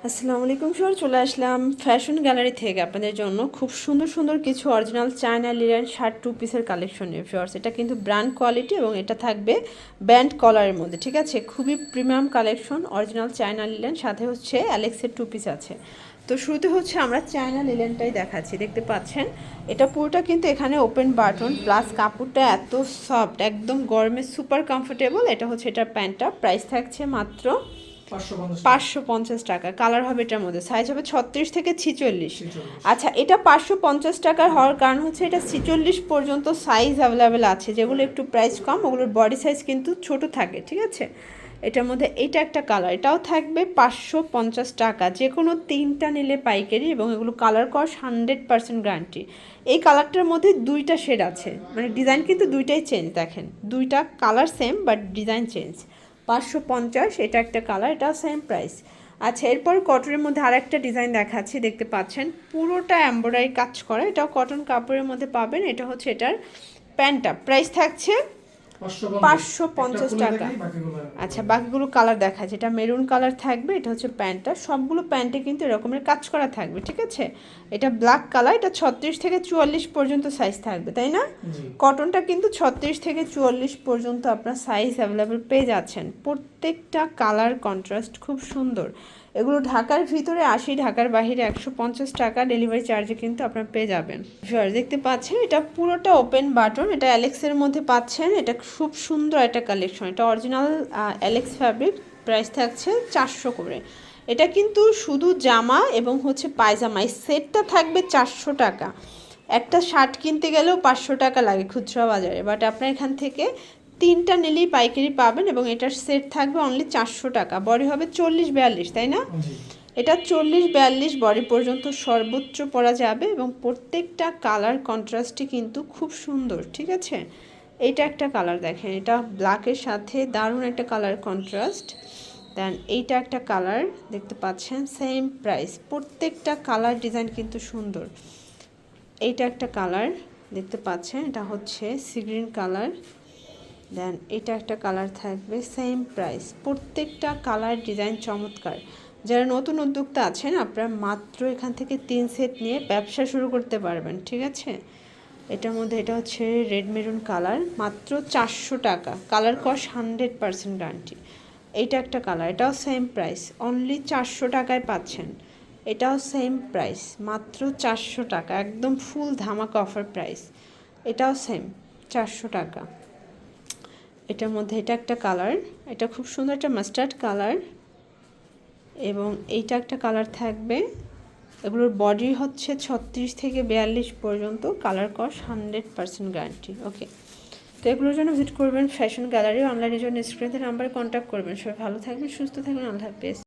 আসসালামু আলাইকুম স্যার, চলে আসলাম ফ্যাশন গ্যালারি থেকে আপনাদের জন্য খুব সুন্দর সুন্দর কিছু original China linen shirt two পিসের কালেকশন নিয়ে ফিওর্স। এটা কিন্তু ব্র্যান্ড কোয়ালিটি এবং এটা থাকবে ব্যান্ড কলারের মধ্যে, ঠিক আছে। খুবই premium collection, original China linen, সাথে হচ্ছে অ্যালেক্সের টু পিস আছে। তো শুরুতে হচ্ছে আমরা চায়না লিলেনটাই দেখাচ্ছি, দেখতে পাচ্ছেন এটা পুরোটা কিন্তু এখানে ওপেন বাটন, প্লাস কাপড়টা এত সফট, একদম গরমে সুপার কমফোর্টেবল। এটা হচ্ছে এটার প্যান্টটা, প্রাইস থাকছে মাত্র 550 টাকা। কালার হবে এটার মধ্যে, সাইজ হবে 36 থেকে 46। আচ্ছা, এটা 550 টাকার হওয়ার কারণ হচ্ছে এটা 46 পর্যন্ত সাইজ অ্যাভেলেবেল আছে, যেগুলো একটু প্রাইস কম ওগুলোর বডি সাইজ কিন্তু ছোট থাকে, ঠিক আছে। এটার মধ্যে এটা একটা কালার, এটাও থাকবে 550 টাকা। যে কোনো তিনটা নিলে পাইকারি, এবং এগুলো কালার কস 100% গ্যারান্টি। এই কালারটার মধ্যে দুইটা শেড আছে, মানে ডিজাইন কিন্তু দুইটাই চেঞ্জ, দেখেন দুইটা colour same but design change. 550, এটা একটা কালার, এটা সেম প্রাইস। আচ্ছা, এরপর কটনের মধ্যে আরেকটা ডিজাইন দেখাচ্ছি, দেখতে পাচ্ছেন পুরোটা এমব্রয়ডারি কাজ করা, এটাও কটন কাপড়ের মধ্যে পাবেন। এটা হচ্ছে এটার প্যান্টটা, প্রাইস থাকছে 550 টাকা। আচ্ছা, বাকিগুলো কালার দেখা যায়, এটা মেরুন কালার থাকবে, এটা হচ্ছে প্যান্টটা, সবগুলো প্যান্টে কিন্তু এরকমের কাজ করা থাকবে, ঠিক আছে। এটা ব্ল্যাক কালার, এটা 36 থেকে 44 পর্যন্ত সাইজ থাকবে, তাই না? কটনটা কিন্তু 36 থেকে 44 পর্যন্ত আপনার সাইজ অ্যাভেলেবেল পেয়ে যাচ্ছেন। প্রত্যেকটা কালার কন্ট্রাস্ট খুব সুন্দর। এগুলো ঢাকার ভিতরে 80, ঢাকার বাইরে 150 টাকা ডেলিভারি চার্জে কিন্তু আপনারা পেয়ে যাবেন। দেখতে পাচ্ছেন এটা পুরোটা ওপেন বাটন, এটা অ্যালেক্সের মধ্যে পাচ্ছেন। এটা খুব সুন্দর একটা কালেকশন, এটা অরিজিনাল অ্যালেক্স ফ্যাব্রিক, প্রাইস থাকছে 400 করে। এটা কিন্তু শুধু জামা এবং হচ্ছে পায়জামা, এই সেটটা থাকবে 400 টাকা। একটা শার্ট কিনতে গেলেও 500 টাকা লাগে খুচরা বাজারে, বাট আপনার এখান থেকে তিনটা নিলেই পাইকারি পাবেন, এবং এটার সেট থাকবে অনলি 400 টাকা। বডি হবে 40-42, তাই না? এটা 40-42 বডি পর্যন্ত সর্বোচ্চ পরা যাবে, এবং প্রত্যেকটা কালার কন্ট্রাস্টই কিন্তু খুব সুন্দর, ঠিক আছে। এইটা একটা কালার দেখেন, এটা ব্ল্যাকের সাথে দারুণ একটা কালার কন্ট্রাস্ট। দেন এইটা একটা কালার দেখতে পাচ্ছেন, সেম প্রাইস। প্রত্যেকটা কালার ডিজাইন কিন্তু সুন্দর। এইটা একটা কালার দেখতে পাচ্ছেন, এটা হচ্ছে সি গ্রিন কালার। দেন এটা একটা কালার থাকবে, সেম প্রাইস। প্রত্যেকটা কালার ডিজাইন চমৎকার। যারা নতুন উদ্যোক্তা আছেন আপনারা মাত্র এখান থেকে 3 সেট নিয়ে ব্যবসা শুরু করতে পারবেন, ঠিক আছে। এটার মধ্যে এটা হচ্ছে রেড মেরুন কালার, মাত্র 400 টাকা, কালার কস 100% গ্যারান্টি। এইটা একটা কালার, এটাও সেম প্রাইস, অনলি 400 টাকায় পাচ্ছেন। এটাও সেম প্রাইস, মাত্র 400 টাকা, একদম ফুল ধামাকা অফার প্রাইস। এটাও সেম 400 টাকা। এটার মধ্যে এটা একটা কালার, এটা খুব সুন্দর একটা মাস্টার্ড কালার, এবং এইটা একটা কালার থাকবে। এগুলোর বডি হচ্ছে 36 থেকে 42 পর্যন্ত, কালার কস 100% গ্যারান্টি। ওকে, তো এগুলোর জন্য ভিজিট করবেন ফ্যাশন গ্যালারি, অনলাইনের জন্য স্ক্রিনের নাম্বারে কন্ট্যাক্ট করবেন। সবাই ভালো থাকবেন, সুস্থ থাকবেন, আল্লাহ হাফেজ।